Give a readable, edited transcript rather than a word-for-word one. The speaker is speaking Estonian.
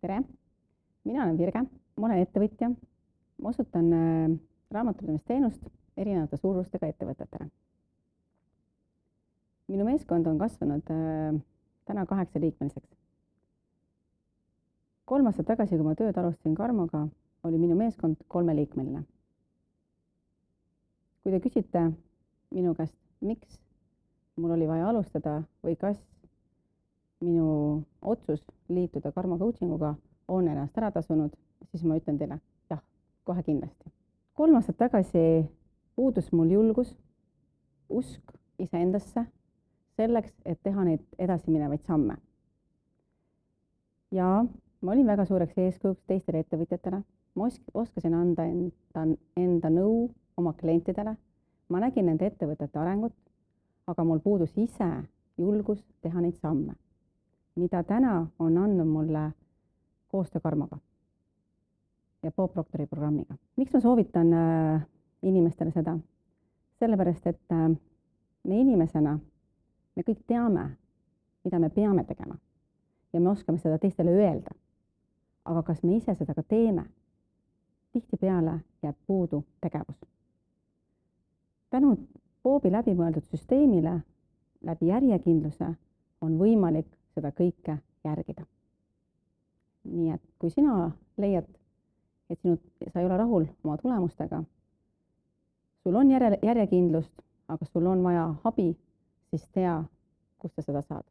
Tere, mina olen Virge, ma olen ettevõtja, ma osutan raamatupidamisteenust erinevate suurustega ettevõtetele. Minu meeskond on kasvanud täna 8-liikmeliseks. 3 aastat tagasi, kui ma tööd alustasin Karmoga, oli minu meeskond 3-liikmeline. Kui te küsite minu käest, miks mul oli vaja alustada või kas minu otsus liituda Karmo coachinguga on ennast ära tasunud, siis ma ütlen teile, jah, kohe kindlasti. 3 aastat tagasi puudus mul julgus, usk iseendasse selleks, et teha neid edasiminevaid samme. Ja ma olin väga suureks eeskujuks teistele ettevõtjatele. Ma oskasin anda enda nõu oma klientidele. Ma nägin nende ettevõtete arengut, aga mul puudus ise julgus teha neid samme, mida täna on andnud mulle koostöö Karmoga ja Bob Proctori programmiga. Miks ma soovitan inimestele seda? Sellepärast, et me inimesena, me kõik teame, mida me peame tegema ja me oskame seda teistele öelda. Aga kas me ise seda ka teeme? Tihtipeale jääb puudu tegevus. Tänu Bobi läbimõeldud süsteemile, läbi järjekindluse on võimalik seda kõike järgida. Nii et kui sina leiad, et sa ei ole rahul oma tulemustega, sul on järjekindlust, aga sul on vaja abi, siis tea, kust sa seda saad.